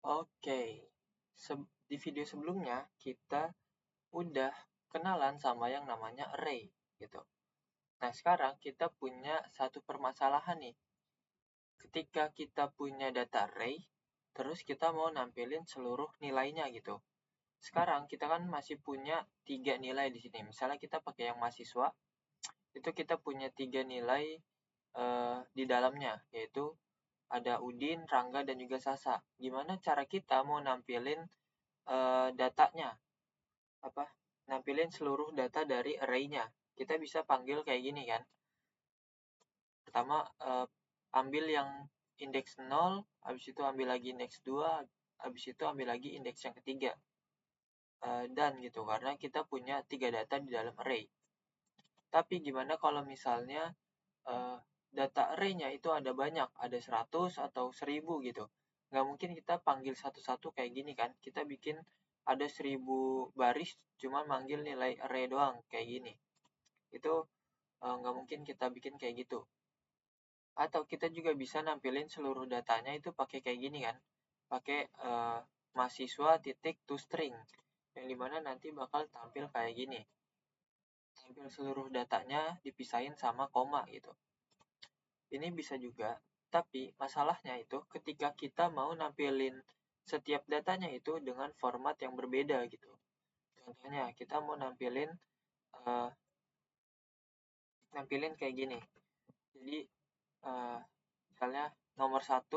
Oke, di video sebelumnya kita udah kenalan sama yang namanya array gitu. Nah, sekarang kita punya satu permasalahan nih. Ketika kita punya data array, terus kita mau nampilin seluruh nilainya gitu. Sekarang kita kan masih punya 3 nilai di sini. Misalnya kita pakai yang mahasiswa, itu kita punya 3 nilai di dalamnya, yaitu ada Udin, Rangga, dan juga Sasa. Gimana cara kita mau nampilin datanya? Nampilin seluruh data dari array-nya. Kita bisa panggil kayak gini kan. Pertama, ambil yang indeks 0, habis itu ambil lagi indeks 2, habis itu ambil lagi indeks yang ketiga. Dan gitu, karena kita punya 3 data di dalam array. Tapi gimana kalau misalnya data array-nya itu ada banyak, ada 100 atau 1000 gitu. Nggak mungkin kita panggil satu-satu kayak gini kan. Kita bikin ada 1000 baris, cuma manggil nilai array doang, kayak gini. Itu nggak mungkin kita bikin kayak gitu. Atau kita juga bisa nampilin seluruh datanya itu pakai kayak gini kan. Pakai mahasiswa titik toString. Yang dimana nanti bakal tampil kayak gini. Tampil seluruh datanya dipisahin sama koma gitu. Ini bisa juga, tapi masalahnya itu ketika kita mau nampilin setiap datanya itu dengan format yang berbeda gitu. Contohnya, kita mau nampilin kayak gini. Jadi, misalnya nomor 1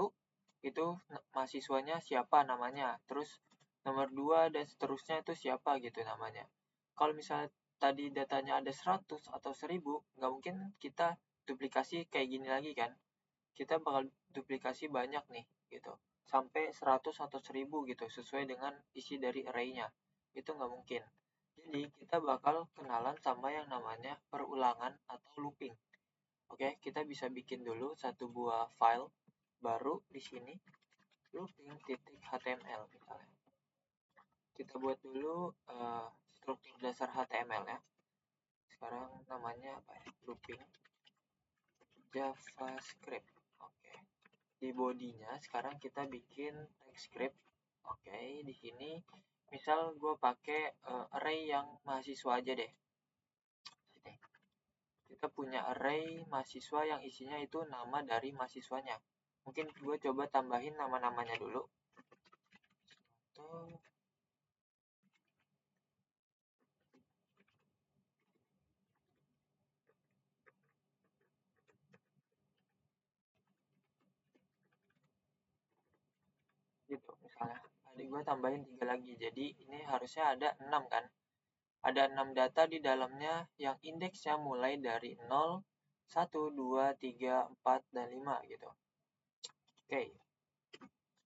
itu mahasiswanya siapa namanya, terus nomor 2 dan seterusnya itu siapa gitu namanya. Kalau misalnya tadi datanya ada 100 atau 1000, nggak mungkin kita duplikasi kayak gini lagi kan. Kita bakal duplikasi banyak nih gitu, sampai 100 atau 1000 gitu, sesuai dengan isi dari array-nya. Itu nggak mungkin. Jadi kita bakal kenalan sama yang namanya perulangan atau looping. Oke, kita bisa bikin dulu satu buah file baru di sini, looping.html misalnya. Kita buat dulu struktur dasar HTML ya. Sekarang namanya apa ya? Looping JavaScript. Oke. Di bodinya sekarang kita bikin TypeScript. Oke, di sini misal gue pakai array yang mahasiswa aja deh. Sini. Kita punya array mahasiswa yang isinya itu nama dari mahasiswanya. Mungkin gue coba tambahin nama-namanya dulu. Tuh. Gitu misalnya. Tadi gue tambahin 3 lagi. Jadi ini harusnya ada 6 kan. Ada 6 data di dalamnya yang indeksnya mulai dari 0, 1, 2, 3, 4, dan 5 gitu. Oke.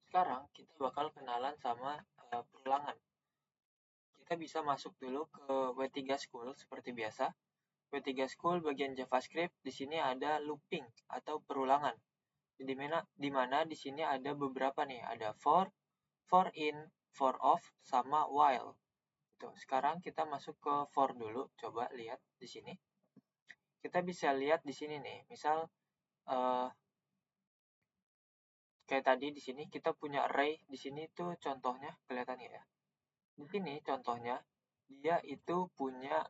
Sekarang kita bakal kenalan sama perulangan. Kita bisa masuk dulu ke W3 School seperti biasa. W3 School bagian JavaScript, di sini ada looping atau perulangan. Di mana di sini ada beberapa nih, ada for in, for off, sama while. Tuh, sekarang kita masuk ke for dulu, coba lihat di sini. Kita bisa lihat di sini nih, misal kayak tadi di sini kita punya array, di sini tuh contohnya kelihatan ya. Di sini contohnya dia itu punya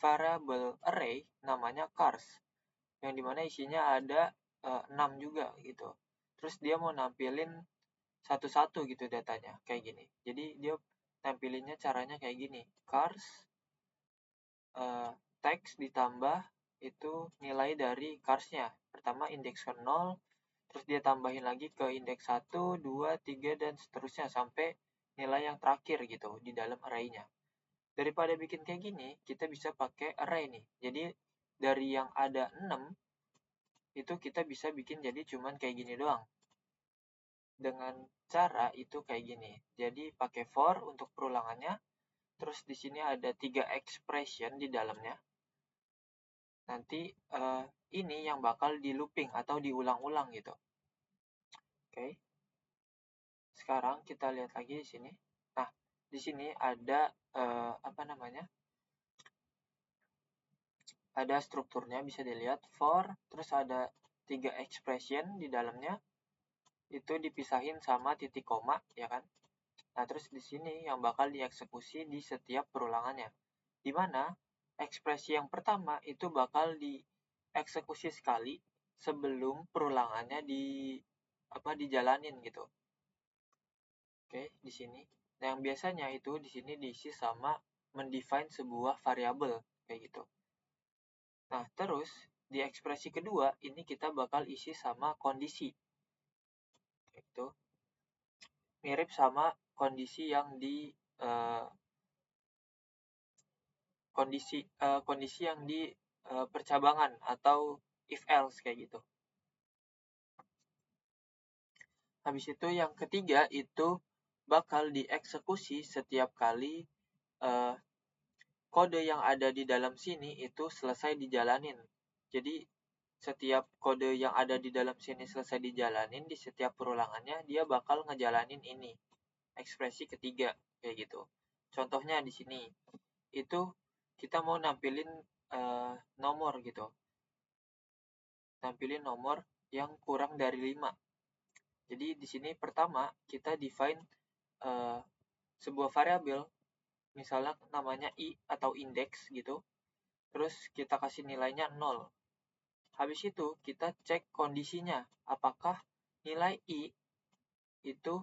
variable array namanya cars, yang dimana isinya ada 6 juga gitu. Terus dia mau nampilin satu-satu gitu datanya kayak gini. Jadi dia nampilinnya caranya kayak gini, cars teks ditambah itu nilai dari carsnya. Pertama indeks ke 0, terus dia tambahin lagi ke indeks 1, 2, 3, dan seterusnya sampai nilai yang terakhir gitu di dalam array-nya. Daripada bikin kayak gini, kita bisa pakai array nih. Jadi dari yang ada 6, itu kita bisa bikin jadi cuman kayak gini doang. Dengan cara itu kayak gini. Jadi pakai for untuk perulangannya, terus di sini ada 3 expression di dalamnya. Nanti ini yang bakal di looping atau diulang-ulang gitu. Oke. Sekarang kita lihat lagi di sini. Nah, di sini ada ada strukturnya, bisa dilihat for, terus ada 3 expression di dalamnya. itu dipisahin sama titik koma, ya kan? Nah, terus di sini yang bakal dieksekusi di setiap perulangannya. Di mana ekspresi yang pertama itu bakal dieksekusi sekali sebelum perulangannya dijalanin gitu. Oke, di sini. Nah, yang biasanya itu di sini diisi sama mendefine sebuah variabel kayak gitu. Nah, terus di ekspresi kedua ini kita bakal isi sama kondisi. Itu mirip sama kondisi yang di kondisi yang di percabangan atau if else kayak gitu. Habis itu yang ketiga itu bakal dieksekusi setiap kali kode yang ada di dalam sini itu selesai dijalanin. Jadi setiap kode yang ada di dalam sini selesai dijalanin, di setiap perulangannya dia bakal ngejalanin ini. Ekspresi ketiga kayak gitu. Contohnya di sini itu kita mau nampilin nomor gitu. Nampilin nomor yang kurang dari 5. Jadi di sini pertama kita define sebuah variabel, misalnya namanya i atau indeks gitu. Terus kita kasih nilainya 0. Habis itu kita cek kondisinya, apakah nilai i itu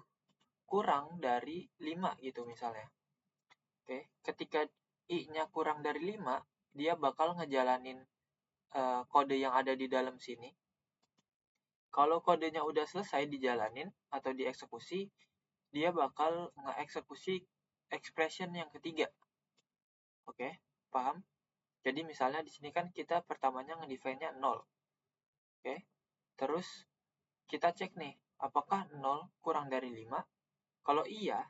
kurang dari 5 gitu misalnya. Oke, ketika i-nya kurang dari 5, dia bakal ngejalanin kode yang ada di dalam sini. Kalau kodenya udah selesai dijalanin atau dieksekusi, dia bakal ngeeksekusi expression yang ketiga. Oke, paham? Jadi misalnya di sini kan kita pertamanya ngedefine-nya 0. Oke, terus kita cek nih, apakah 0 kurang dari 5? Kalau iya,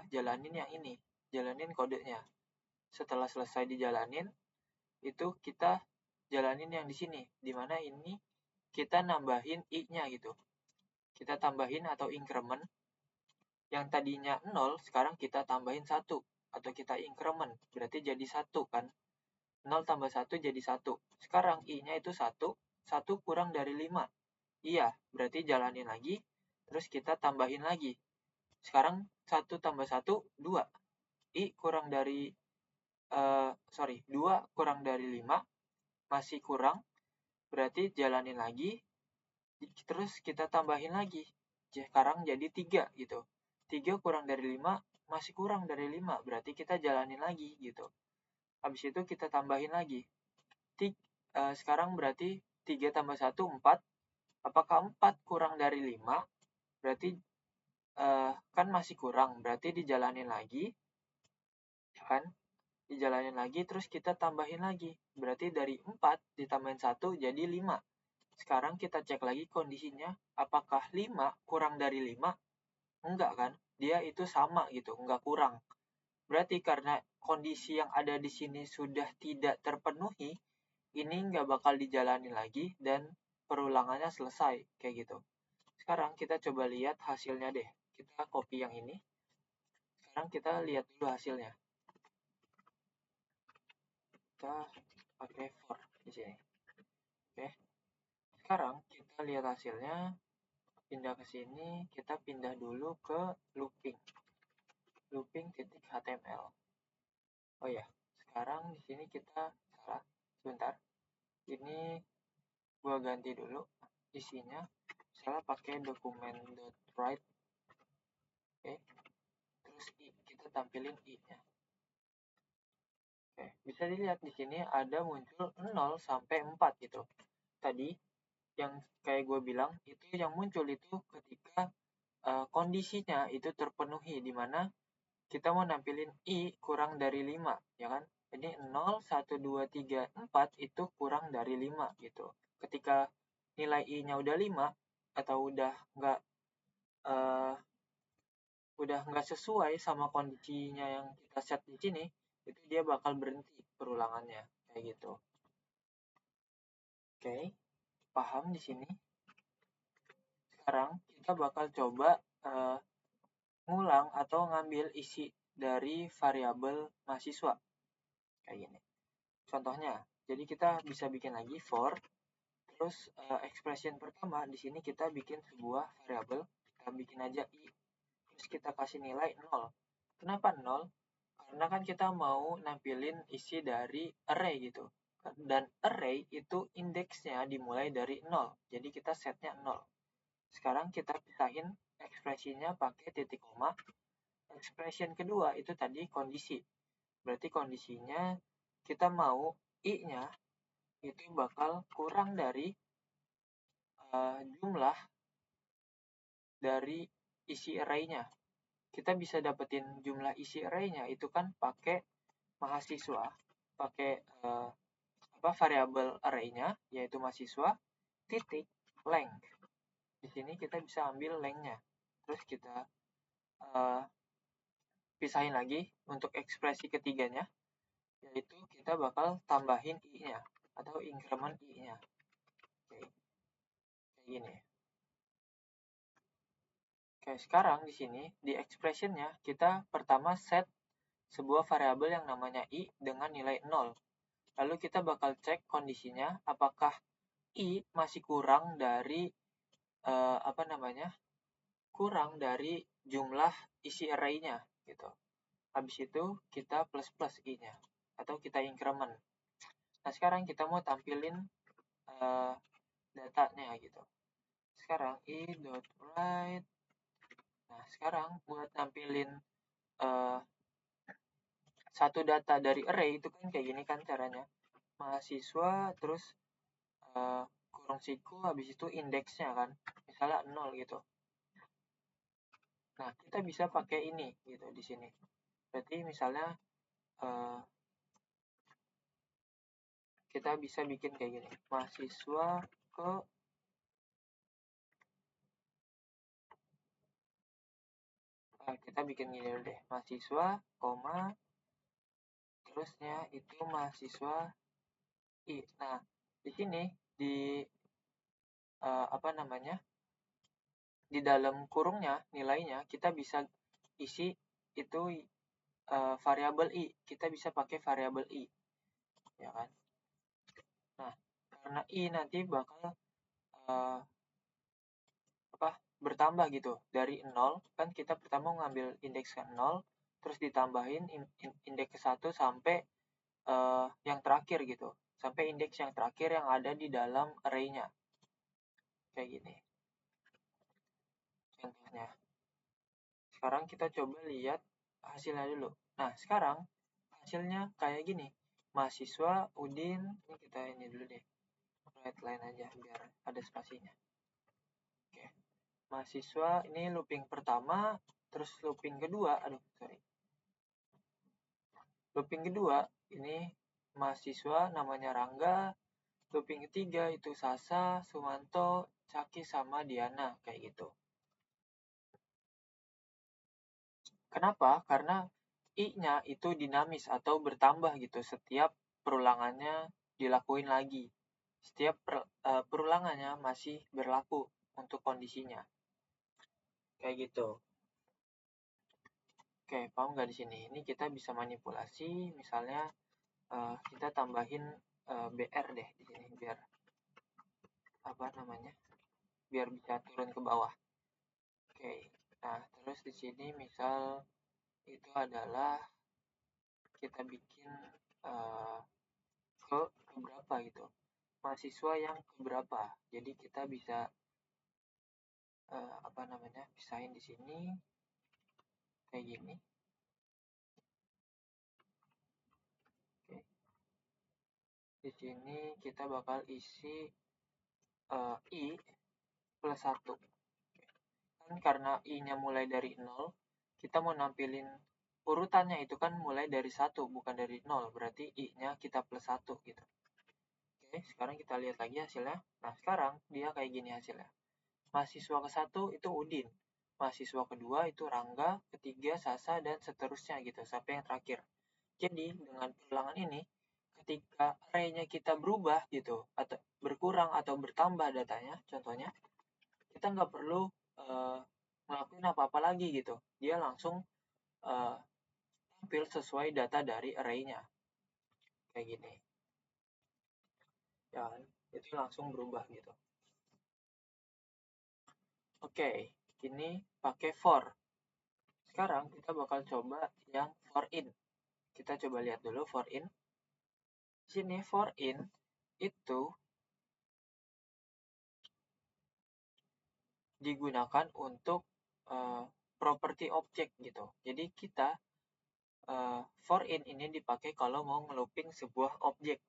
jalanin yang ini, jalanin kodenya. Setelah selesai dijalanin, itu kita jalanin yang di sini, dimana ini kita nambahin i-nya gitu. Kita tambahin atau increment, yang tadinya 0, sekarang kita tambahin 1, atau kita increment, berarti jadi 1 kan. 0 tambah 1 jadi 1. Sekarang i-nya itu 1, 1 kurang dari 5. Iya, berarti jalanin lagi, terus kita tambahin lagi. Sekarang 1 tambah 1, 2. I kurang dari 2 kurang dari 5, masih kurang, berarti jalanin lagi, terus kita tambahin lagi. Sekarang jadi 3 gitu. 3 kurang dari 5, masih kurang dari 5, berarti kita jalanin lagi gitu. Habis itu kita tambahin lagi. Sekarang berarti 3 tambah 1, 4. Apakah 4 kurang dari 5? Berarti kan masih kurang, berarti dijalanin lagi. Kan? Dijalanin lagi, terus kita tambahin lagi. Berarti dari 4 ditambahin 1 jadi 5. Sekarang kita cek lagi kondisinya, apakah 5 kurang dari 5? Enggak kan? Dia itu sama gitu, enggak kurang. Berarti karena kondisi yang ada di sini sudah tidak terpenuhi, ini enggak bakal dijalani lagi dan perulangannya selesai, kayak gitu. Sekarang kita coba lihat hasilnya deh. Kita copy yang ini. Sekarang kita lihat dulu hasilnya. Kita pakai for di sini. Oke. Sekarang kita lihat hasilnya. Pindah ke sini, kita pindah dulu ke looping. Looping.html. Oh ya, sekarang di sini kita salah. Sebentar. Ini gua ganti dulu isinya. Misalnya pakai document.write. Oke. Terus kita tampilin i-nya. Oke, bisa dilihat di sini ada muncul 0 sampai 4 gitu. Tadi yang kayak gue bilang itu yang muncul itu ketika kondisinya itu terpenuhi, di mana kita mau nampilin i kurang dari 5, ya kan? Jadi 0, 1, 2, 3, 4 itu kurang dari 5 gitu. Ketika nilai i-nya udah 5 atau udah nggak sesuai sama kondisinya yang kita set di sini, itu dia bakal berhenti perulangannya kayak gitu. Oke, paham di sini? Sekarang kita bakal coba ngulang atau ngambil isi dari variabel mahasiswa kayak gini. Contohnya, jadi kita bisa bikin lagi for, Terus expression pertama di sini kita bikin sebuah variabel, kita bikin aja i, terus kita kasih nilai 0. Kenapa 0? Karena kan kita mau nampilin isi dari array gitu. Dan array itu indeksnya dimulai dari 0. Jadi kita setnya 0. Sekarang kita pisahin ekspresinya pakai titik koma. Expression kedua itu tadi kondisi. Berarti kondisinya kita mau i-nya itu bakal kurang dari jumlah dari isi array-nya. Kita bisa dapetin jumlah isi array-nya itu kan pakai mahasiswa, pakai variabel array-nya yaitu mahasiswa titik length. Di sini kita bisa ambil length-nya. Terus kita pisahin lagi untuk ekspresi ketiganya, yaitu kita bakal tambahin i-nya atau increment i-nya. Oke. Kayak gini. Oke, sekarang di sini di expression-nya kita pertama set sebuah variabel yang namanya i dengan nilai 0. Lalu kita bakal cek kondisinya apakah i masih kurang dari kurang dari jumlah isi array-nya gitu. Habis itu kita plus i-nya atau kita increment. Nah, sekarang kita mau tampilin datanya gitu. Sekarang i.write. Nah, sekarang buat tampilin satu data dari array itu kan kayak gini kan caranya. Mahasiswa terus kurung siku habis itu indeksnya kan. Misalnya 0 gitu. Nah, kita bisa pakai ini gitu di sini. Berarti misalnya kita bisa bikin kayak gini. Mahasiswa ke kita bikin gini dulu deh. Mahasiswa, koma terusnya itu mahasiswa i. Nah, di sini di di dalam kurungnya nilainya kita bisa isi itu variabel i. Kita bisa pakai variabel i, ya kan? Nah, karena i nanti bakal bertambah gitu dari 0 kan kita pertama ngambil indeks ke 0 terus ditambahin indeks ke 1 sampai yang terakhir gitu, sampai indeks yang terakhir yang ada di dalam array-nya kayak gini contohnya. Sekarang kita coba lihat hasilnya dulu. Nah, sekarang hasilnya kayak gini. Mahasiswa Udin, ini kita ini dulu deh, right line aja biar ada spasinya. Oke, mahasiswa ini looping pertama, terus looping kedua, looping kedua ini mahasiswa namanya Rangga, looping ketiga itu Sasa, Sumanto, Caki sama Diana kayak gitu. Kenapa? Karena i-nya itu dinamis atau bertambah gitu setiap perulangannya dilakuin lagi. Setiap perulangannya masih berlaku untuk kondisinya. Kayak gitu. Oke, paham nggak di sini? Ini kita bisa manipulasi, misalnya kita tambahin BR deh di sini biar biar bisa turun ke bawah. Oke, nah terus di sini misal itu adalah kita bikin ke berapa gitu, mahasiswa yang keberapa. Jadi kita bisa pisahin di sini kayak gini. Oke. Di sini kita bakal isi i plus 1. Kan karena i-nya mulai dari 0, kita mau nampilin urutannya itu kan mulai dari 1 bukan dari 0, berarti i-nya kita plus 1 gitu. Oke, sekarang kita lihat lagi hasilnya. Nah, sekarang dia kayak gini hasilnya. Mahasiswa ke-1 itu Udin. Mahasiswa kedua itu Rangga, ketiga Sasa, dan seterusnya gitu, sampai yang terakhir. Jadi, dengan perulangan ini, ketika array-nya kita berubah gitu, atau berkurang atau bertambah datanya, contohnya, kita nggak perlu ngelakuin apa-apa lagi gitu. Dia langsung tampil sesuai data dari array-nya. Kayak gini. Ya kan? itu langsung berubah gitu. Oke, ini pakai for. Sekarang kita bakal coba yang for in. Kita coba lihat dulu for in. Sini for in itu digunakan untuk property object gitu. Jadi kita for in ini dipakai kalau mau ngelooping sebuah objek,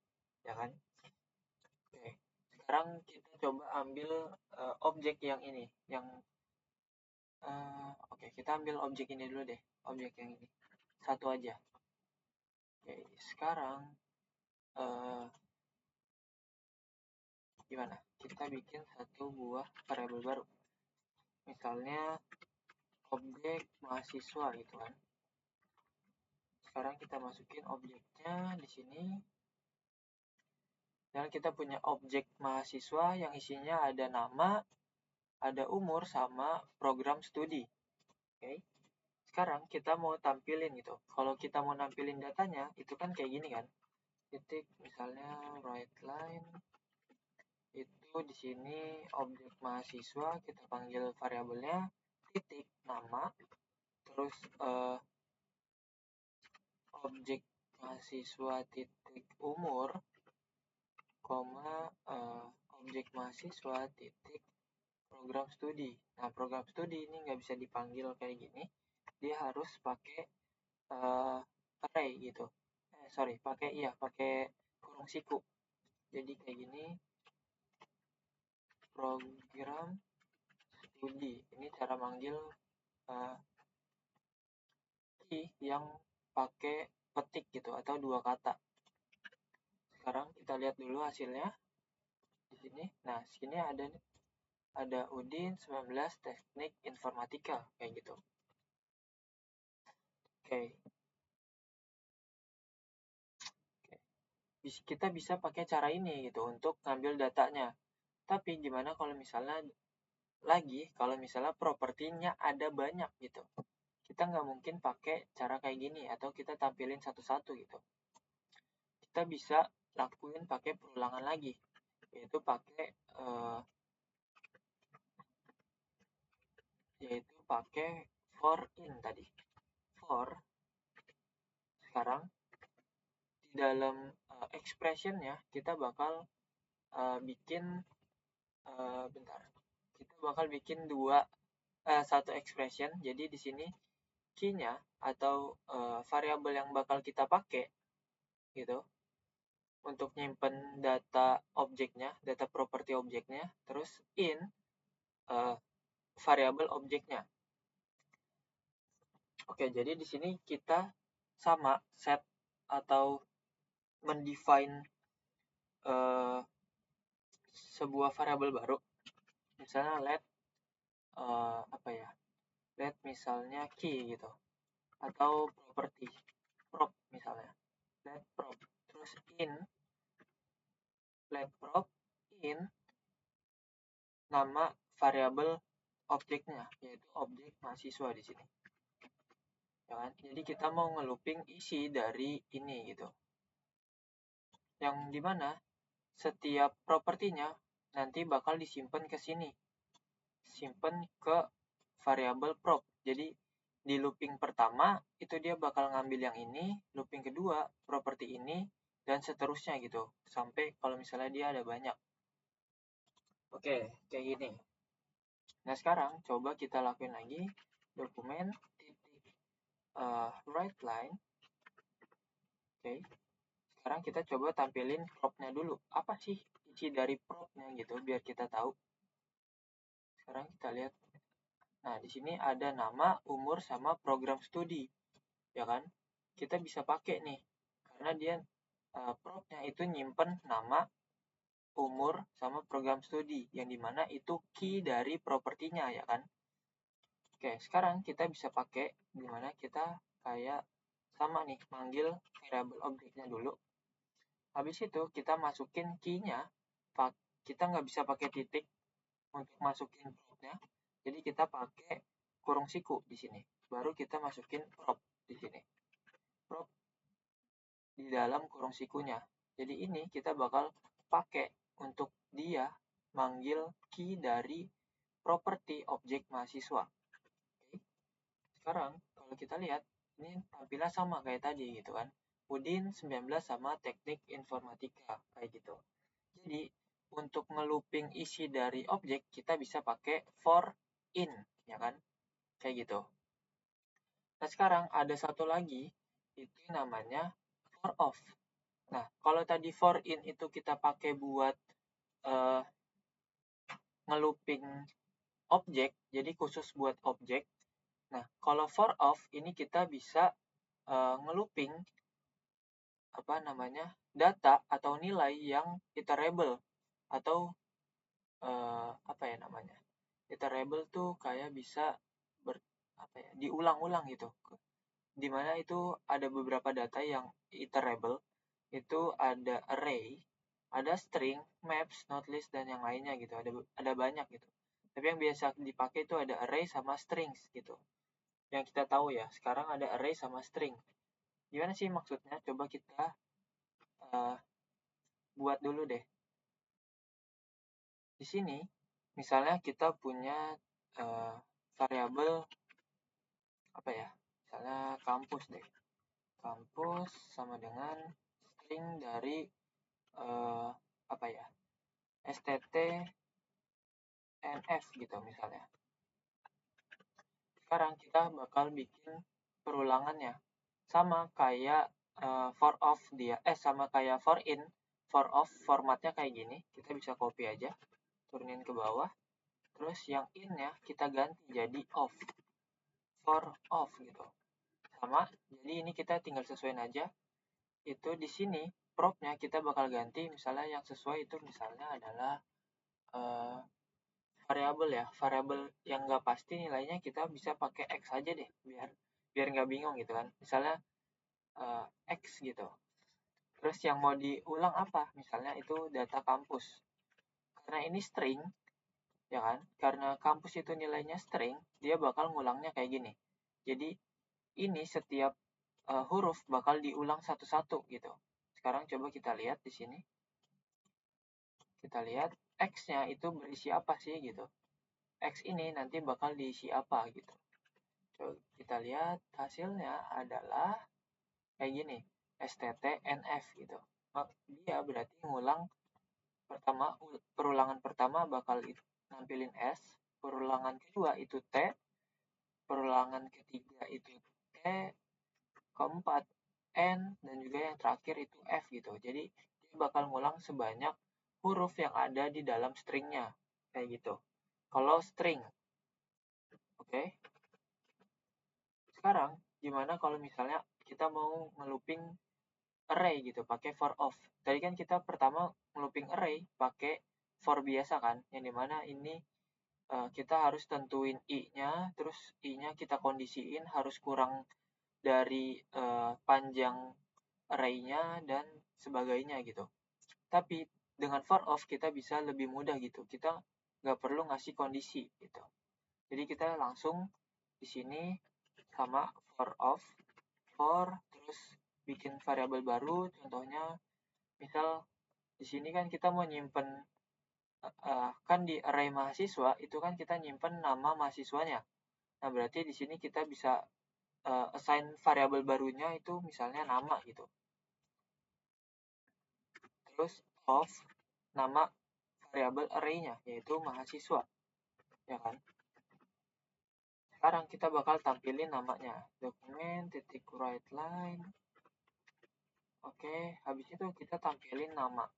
ya kan? Oke, sekarang kita coba ambil objek yang ini, yang oke, kita ambil objek ini dulu deh, objek yang ini, satu aja. Oke, sekarang gimana? Kita bikin satu buah variabel baru. Misalnya objek mahasiswa gitu kan. Sekarang kita masukin objeknya di sini. Dan kita punya objek mahasiswa yang isinya ada nama, ada umur, sama program studi. Oke. Sekarang kita mau tampilin gitu. Kalau kita mau nampilin datanya, itu kan kayak gini kan. Titik, misalnya right line. Itu di sini objek mahasiswa, kita panggil variabelnya titik nama. Terus objek mahasiswa titik umur, koma objek mahasiswa titik program studi. Nah, program studi ini nggak bisa dipanggil kayak gini, dia harus pakai array gitu. Pakai kurung siku. Jadi kayak gini, program studi. Ini cara manggil key yang pakai petik gitu atau dua kata. Sekarang kita lihat dulu hasilnya di sini. Nah, sini ada Udin 19 Teknik Informatika kayak gitu. Oke. Kita bisa pakai cara ini gitu untuk ngambil datanya. Tapi gimana kalau misalnya propertinya ada banyak gitu. Kita nggak mungkin pakai cara kayak gini atau kita tampilin satu-satu gitu. Kita bisa lakuin pakai perulangan lagi, yaitu pakai for in tadi. For sekarang di dalam expressionnya kita bakal bikin satu expression. Jadi di sini key-nya atau variabel yang bakal kita pakai gitu untuk nyimpen data objeknya, data property objeknya, terus in variabel objeknya. Oke, jadi di sini kita sama set atau mendefine sebuah variabel baru. Misalnya let misalnya key gitu, atau property prop misalnya, let prop, terus let prop in nama variabel objeknya, yaitu objek mahasiswa di sini. Ya kan? Jadi kita mau ngelooping isi dari ini gitu. Yang dimana setiap propertinya nanti bakal disimpan ke sini. Simpan ke variabel prop. Jadi di looping pertama itu dia bakal ngambil yang ini, looping kedua properti ini, dan seterusnya gitu. Sampai kalau misalnya dia ada banyak. Oke, kayak gini. Nah, sekarang coba kita lakuin lagi dokumen titik right line. Oke. Sekarang kita coba tampilin propnya dulu. Apa sih isi dari propnya gitu biar kita tahu. Sekarang kita lihat. Nah, di sini ada nama, umur, sama program studi. Ya kan? Kita bisa pakai nih. Karena dia propnya itu nyimpen nama, umur, sama program studi. Yang dimana itu key dari propertinya, ya kan? Oke, sekarang kita bisa pakai dimana kita kayak sama nih, manggil variable objeknya dulu. Habis itu kita masukin key-nya. Kita nggak bisa pakai titik untuk masukin propnya. Jadi kita pakai kurung siku di sini. Baru kita masukin prop di sini. Prop di dalam kurung sikunya. Jadi ini kita bakal pakai untuk dia manggil key dari properti objek mahasiswa. Oke. Sekarang kalau kita lihat, ini tampilan sama kayak tadi gitu kan. Udin 19 sama teknik informatika kayak gitu. Jadi untuk ngelooping isi dari objek kita bisa pakai for in, ya kan? Kayak gitu. Nah, sekarang ada satu lagi, itu namanya for off. Nah, kalau tadi for in itu kita pakai buat ngelooping objek, jadi khusus buat objek. Nah, kalau for off ini kita bisa ngelooping data atau nilai yang iterable atau iterable tuh kayak bisa diulang-ulang gitu. Dimana itu ada beberapa data yang iterable, itu ada array, ada string, maps, notelist, dan yang lainnya gitu. Ada banyak gitu. Tapi yang biasa dipakai itu ada array sama strings gitu. Yang kita tahu ya, sekarang ada array sama string. Gimana sih maksudnya? Coba kita buat dulu deh. Di sini, misalnya kita punya variabel misalnya kampus deh. Kampus sama dengan string dari STT NF gitu misalnya. Sekarang kita bakal bikin perulangannya. Sama kayak for off sama kayak for in. For off formatnya kayak gini. Kita bisa copy aja, turunin ke bawah. Terus yang in-nya kita ganti jadi off. For off gitu. Sama, jadi ini kita tinggal sesuaiin aja. Itu di sini prop-nya kita bakal ganti, misalnya yang sesuai itu misalnya adalah variabel yang nggak pasti nilainya kita bisa pakai X aja deh, biar nggak bingung gitu kan. Misalnya X gitu. Terus yang mau diulang apa? Misalnya itu data kampus. Karena ini string, ya kan? Karena kampus itu nilainya string, dia bakal ngulangnya kayak gini. Jadi ini setiap huruf bakal diulang satu-satu gitu. Sekarang coba kita lihat di sini. Kita lihat X-nya itu berisi apa sih gitu. X ini nanti bakal diisi apa gitu. Coba kita lihat hasilnya adalah kayak gini. STTNF gitu. Dia berarti ngulang perulangan pertama bakal nampilin S, perulangan kedua itu T, perulangan ketiga itu T, keempat N, dan juga yang terakhir itu F gitu. Jadi dia bakal ngulang sebanyak huruf yang ada di dalam stringnya kayak gitu. Kalau string, oke. Sekarang gimana kalau misalnya kita mau ngelooping array gitu pakai for of. Tadi kan kita pertama ngelooping array pakai for biasa kan, yang dimana ini kita harus tentuin i-nya, terus i-nya kita kondisiin harus kurang dari panjang array-nya dan sebagainya gitu. Tapi dengan for of kita bisa lebih mudah gitu. Kita nggak perlu ngasih kondisi gitu. Jadi kita langsung di sini sama for of, terus bikin variabel baru. Contohnya misal di sini kan kita mau nyimpen kan di array mahasiswa itu kan kita nyimpen nama mahasiswanya. Nah, berarti di sini kita bisa assign variabel barunya itu misalnya nama gitu. Terus of nama variabel array-nya yaitu mahasiswa. Ya kan? Sekarang kita bakal tampilin namanya. Dokumen titik write line. Oke, habis itu kita tampilin nama.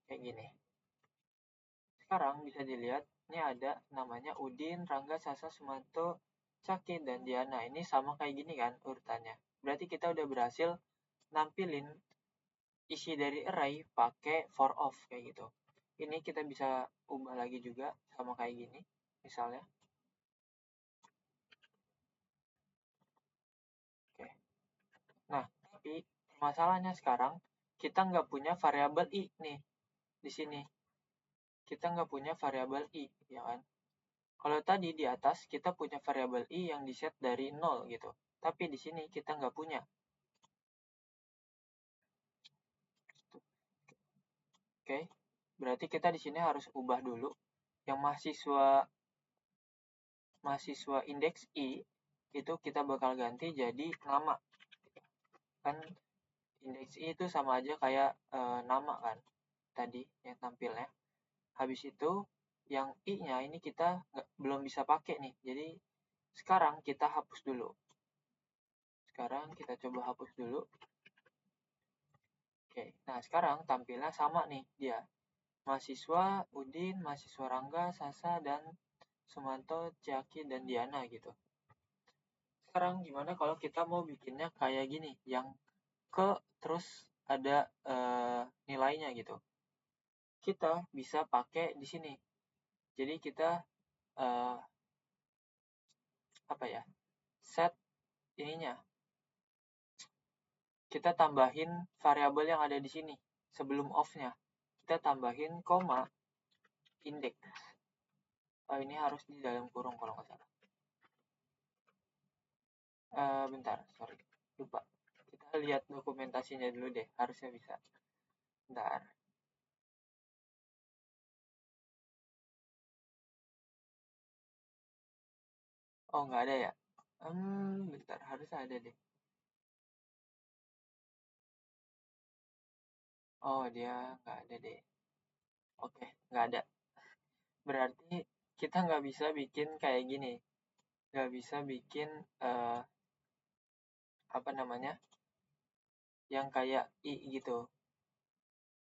Kayak gini. Sekarang bisa dilihat, ini ada namanya Udin, Rangga, Sasa, Sumanto, Caki, dan Diana. Ini sama kayak gini kan urutannya. Berarti kita udah berhasil nampilin isi dari array pakai for of kayak gitu. Ini kita bisa ubah lagi juga sama kayak gini, misalnya. Oke. Nah, tapi masalahnya sekarang kita nggak punya variabel i nih di sini. Kita nggak punya variabel i, ya kan? Kalau tadi di atas kita punya variabel i yang diset dari 0 gitu. Tapi di sini kita nggak punya. Oke. Berarti kita di sini harus ubah dulu yang mahasiswa indeks I itu kita bakal ganti jadi nama. Kan indeks I itu sama aja kayak nama kan tadi yang tampilnya. Habis itu yang I-nya ini kita belum bisa pakai nih. Jadi sekarang kita hapus dulu. Sekarang kita coba hapus dulu. Oke, nah sekarang tampilnya sama nih dia. Mahasiswa Udin, mahasiswa Rangga, Sasa, dan Sumanto, Ciaki, dan Diana gitu. Sekarang gimana kalau kita mau bikinnya kayak gini, yang terus ada nilainya gitu. Kita bisa pakai di sini. Jadi kita set ininya. Kita tambahin variabel yang ada di sini sebelum off-nya. Kita tambahin koma indeks. Ini harus di dalam kurung kalau nggak salah. Bentar, sorry, lupa. Kita lihat dokumentasinya dulu deh, harusnya bisa. Bentar. Oh, nggak ada ya? Bentar, harus ada deh. Oh, dia nggak ada deh. Oke, nggak ada. Berarti kita nggak bisa bikin kayak gini. Nggak bisa bikin, yang kayak I gitu.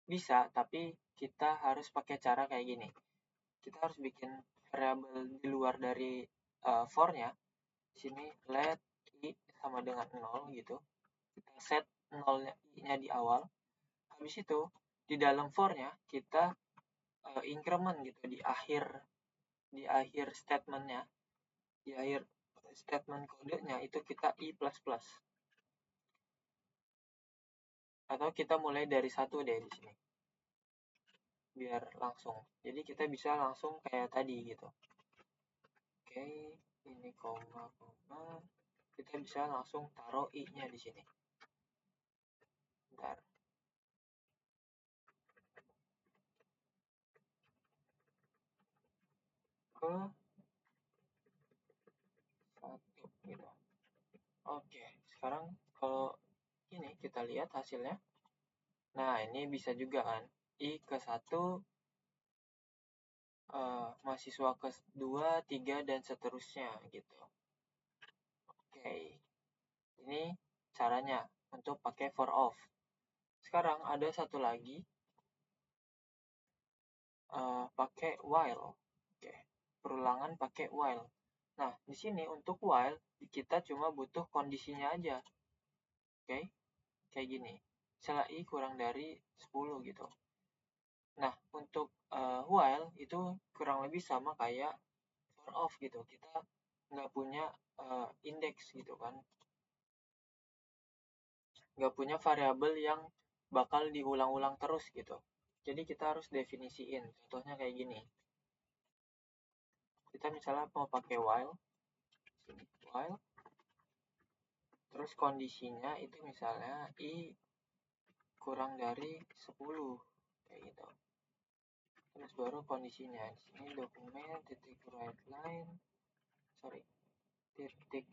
Bisa, tapi kita harus pakai cara kayak gini. Kita harus bikin variabel di luar dari for-nya. Di sini let I sama dengan 0 gitu. Kita set 0-nya I-nya di awal. Habis itu di dalam for-nya kita increment gitu di akhir statement-nya. Di akhir statement kodenya itu kita I++. Atau kita mulai dari 1 deh di sini. Biar langsung. Jadi kita bisa langsung kayak tadi gitu. Oke, ini koma. Kita bisa langsung taruh I-nya di sini. Bentar. Ke 1 gitu. Oke, sekarang kalau ini kita lihat hasilnya. Nah, ini bisa juga kan. I ke 1, mahasiswa ke 2, 3, dan seterusnya gitu. Oke, ini caranya untuk pakai for off. Sekarang ada satu lagi, pakai while. Oke, perulangan pakai while. Nah, di sini untuk while kita cuma butuh kondisinya aja. Oke, kayak gini. Misalnya I kurang dari 10 gitu. Nah, untuk while itu kurang lebih sama kayak for off gitu. Kita nggak punya indeks gitu kan. Nggak punya variabel yang bakal diulang-ulang terus gitu. Jadi kita harus definisiin. Contohnya kayak gini. Kita misalnya mau pakai while. Terus kondisinya itu misalnya I kurang dari 10. Kayak gitu. Terus baru kondisinya. Di sini dokumen titik write line. Titik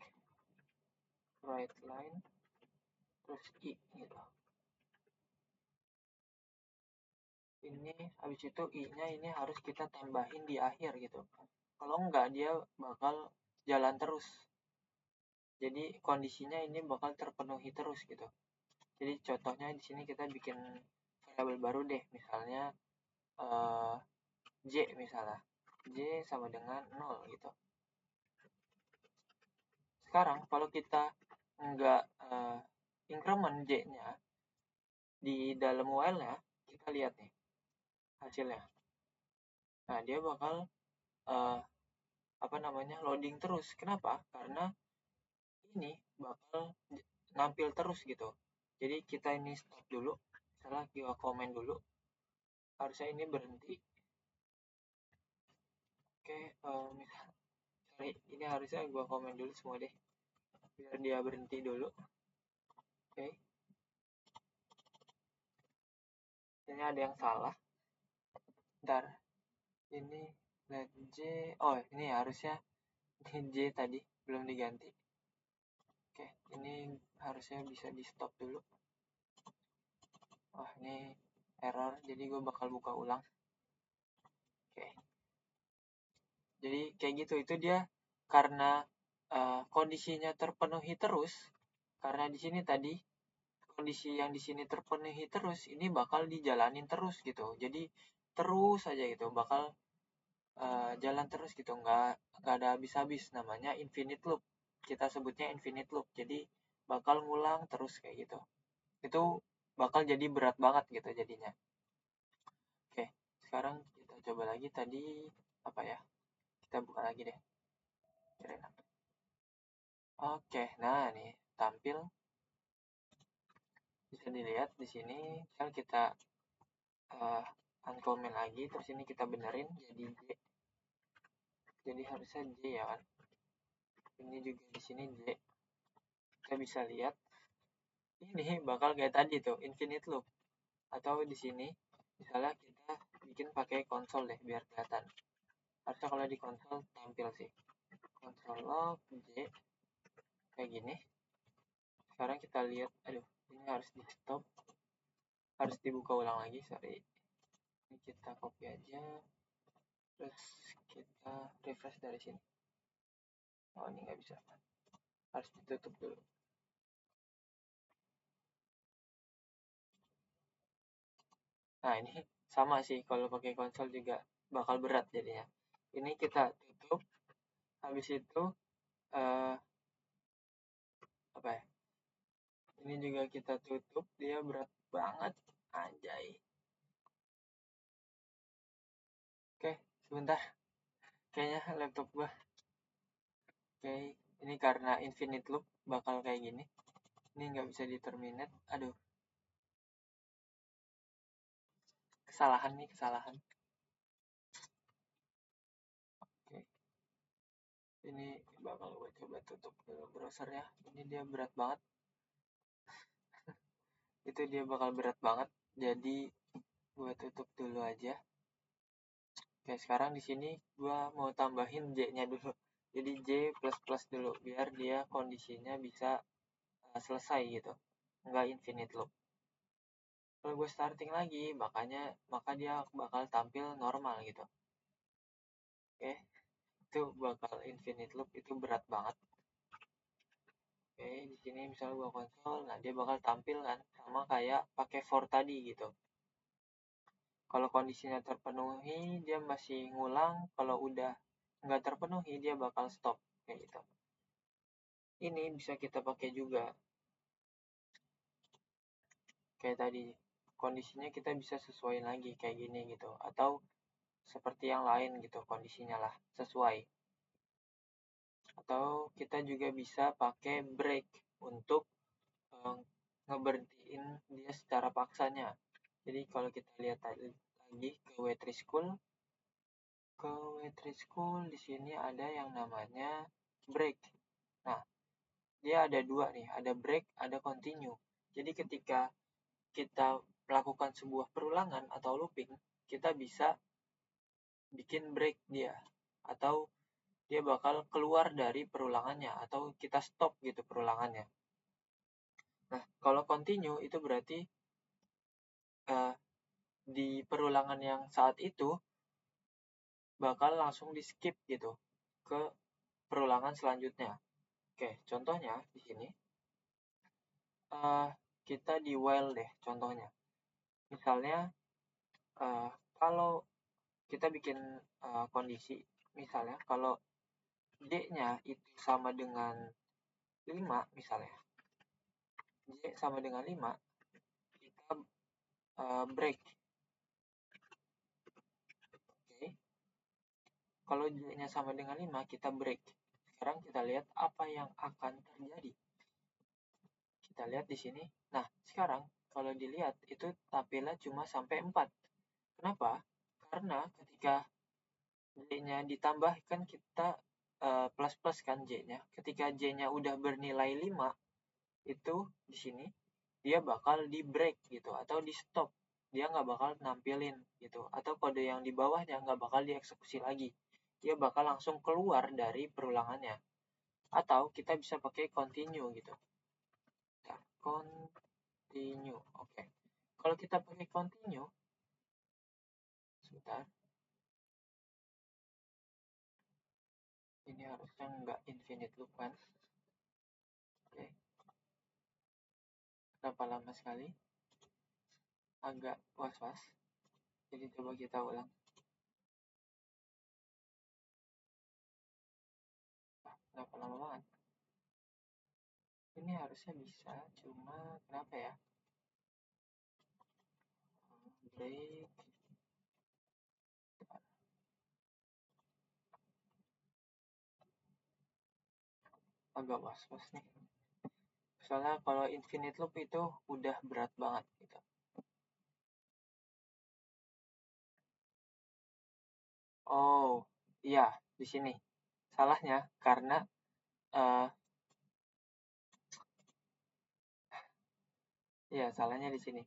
write line. Terus I gitu. Ini habis itu I-nya ini harus kita tambahin di akhir gitu. Kalau enggak dia bakal jalan terus. Jadi kondisinya ini bakal terpenuhi terus gitu. Jadi contohnya di sini kita bikin variabel baru deh, misalnya J misalnya. J sama dengan 0 gitu. Sekarang kalau kita enggak increment J-nya di dalam while-nya, kita lihat nih hasilnya. Nah, dia bakal loading terus. Kenapa? Karena ini bakal nampil terus gitu. Jadi kita ini stop dulu. Misalnya kita komen dulu. Harusnya ini berhenti. Oke, sorry, ini harusnya gua komen dulu semua deh. Biar dia berhenti dulu. Oke. Ini ada yang salah. Bentar, ini let J, oh ini harusnya J tadi belum diganti. Oke, ini harusnya bisa di stop dulu. Oh ini error, jadi gue bakal buka ulang. Oke, jadi kayak gitu, itu dia karena kondisinya terpenuhi terus. Karena di sini tadi kondisi yang di sini terpenuhi terus, ini bakal dijalanin terus gitu. Jadi terus aja gitu, bakal jalan terus gitu, nggak ada habis-habis, namanya infinite loop, kita sebutnya infinite loop. Jadi bakal ngulang terus kayak gitu, itu bakal jadi berat banget gitu jadinya. Oke, sekarang kita coba lagi tadi apa ya, kita buka lagi deh. Oke, nah nih tampil, bisa dilihat di sini. Misal kita uncomment lagi, terus ini kita benerin jadi J, jadi harusnya J ya kan. Ini juga di sini J, kita bisa lihat ini bakal kayak tadi tuh, infinite loop. Atau di sini misalnya kita bikin pakai konsol deh biar kelihatan. Harusnya kalau di konsol tampil sih. Konsol log J kayak gini. Sekarang kita lihat, aduh ini harus di stop, harus dibuka ulang lagi, sorry. Ini kita copy aja, terus kita refresh dari sini. Oh ini nggak bisa, harus ditutup dulu. Nah ini sama sih, kalau pakai konsol juga bakal berat jadinya. Ini kita tutup, habis itu apa ya, ini juga kita tutup, dia berat banget anjay. Oke, sebentar, kayaknya laptop gua. Oke, ini karena infinite loop bakal kayak gini, ini nggak bisa di terminate. Aduh, kesalahan nih, kesalahan. Oke, ini bakal gue coba tutup dulu browsernya, ini dia berat banget. Itu dia bakal berat banget, jadi gue tutup dulu aja. Oke, sekarang di sini gue mau tambahin J-nya dulu. Jadi J plus dulu, biar dia kondisinya bisa selesai gitu, nggak infinite loop. Kalau gue starting lagi, maka dia bakal tampil normal gitu. Oke, itu bakal infinite loop, itu berat banget. Oke, di sini misalnya gue konsol, nah dia bakal tampil kan sama kayak pakai for tadi gitu. Kalau kondisinya terpenuhi, dia masih ngulang. Kalau udah nggak terpenuhi, dia bakal stop kayak gitu. Ini bisa kita pakai juga kayak tadi, kondisinya kita bisa sesuaiin lagi kayak gini gitu, atau seperti yang lain gitu kondisinya lah, sesuai. Atau kita juga bisa pakai break untuk ngeberhentiin dia secara paksanya. Jadi kalau kita lihat lagi ke W3 School, di sini ada yang namanya break. Nah, dia ada dua nih, ada break, ada continue. Jadi ketika kita melakukan sebuah perulangan atau looping, kita bisa bikin break dia, atau dia bakal keluar dari perulangannya, atau kita stop gitu perulangannya. Nah, kalau continue itu berarti di perulangan yang saat itu bakal langsung di skip gitu ke perulangan selanjutnya. Oke, contohnya di sini kita di while deh contohnya. Misalnya kalau kita bikin kondisi, misalnya kalau J-nya itu sama dengan 5 misalnya. J sama dengan 5, kita break. Oke. Kalau J-nya sama dengan 5, kita break. Sekarang kita lihat apa yang akan terjadi. Kita lihat di sini. Nah, sekarang kalau dilihat itu tampilnya cuma sampai 4. Kenapa? Karena ketika J-nya ditambahkan, kita plus kan J-nya. Ketika J-nya udah bernilai 5, itu di sini dia bakal di break gitu atau di stop. dia nggak bakal nampilin gitu, atau kode yang di bawahnya nggak bakal dieksekusi lagi, dia bakal langsung keluar dari perulangannya. Atau kita bisa pakai continue gitu. Nah, continue, oke. Kalau kita pakai continue, sebentar, ini harusnya nggak infinite loop kan. Oke, kenapa lama sekali, agak was-was, jadi coba kita ulang. Kenapa lama banget, ini harusnya bisa, cuma kenapa ya, break, agak was-was nih, soalnya kalau infinite loop itu udah berat banget gitu. Oh iya, di sini salahnya karena ya salahnya di sini.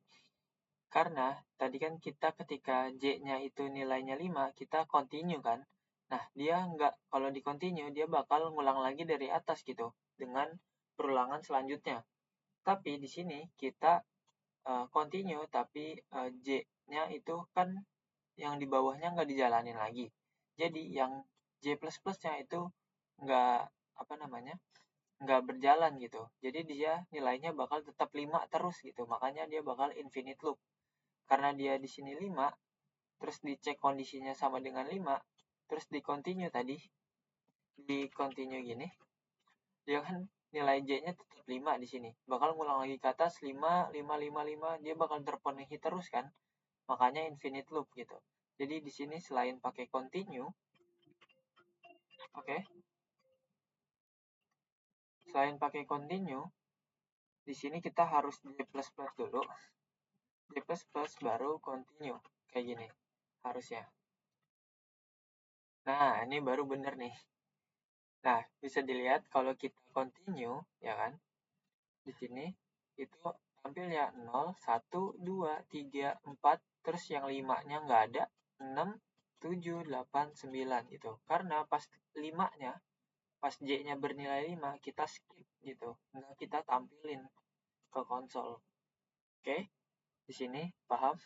Karena tadi kan kita ketika J-nya itu nilainya 5, kita continue kan. Nah, dia nggak, kalau di continue, dia bakal ngulang lagi dari atas gitu, dengan perulangan selanjutnya. Tapi di sini kita continue, tapi J-nya itu kan yang di bawahnya nggak dijalanin lagi. Jadi yang J++ ++-nya itu nggak, apa namanya, nggak berjalan gitu. Jadi dia nilainya bakal tetap 5 terus gitu. Makanya dia bakal infinite loop. Karena dia di sini 5, terus dicek kondisinya sama dengan 5, terus di continue tadi, di continue gini, dia kan nilai J-nya tetap 5 di sini. Bakal ngulang lagi ke atas 5, 5, 5, 5, dia bakal terpenuhi terus kan. Makanya infinite loop gitu. Jadi di sini selain pakai continue, oke. Selain pakai continue, di sini kita harus J++ dulu. J++ baru continue. Kayak gini. Harusnya. Nah, ini baru bener nih. Nah, bisa dilihat kalau kita continue, ya kan? Di sini itu tampil ya 0, 1, 2, 3, 4, terus yang 5-nya nggak ada, 6, 7, 8, 9 gitu. Karena pas 5-nya, pas J-nya bernilai 5, kita skip gitu. Nggak kita tampilin ke konsol. Oke, di sini paham?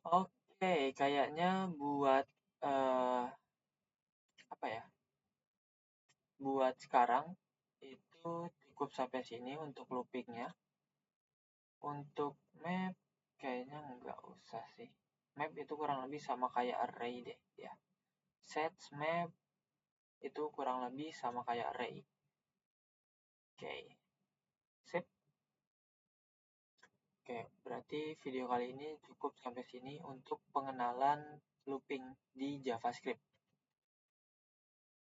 Oke, kayaknya buat apa ya? Buat sekarang itu cukup sampai sini untuk loopingnya. Untuk map kayaknya nggak usah sih. Map itu kurang lebih sama kayak array deh ya. Sets map itu kurang lebih sama kayak array. Oke, sip. Oke, berarti video kali ini cukup sampai sini untuk pengenalan looping di JavaScript.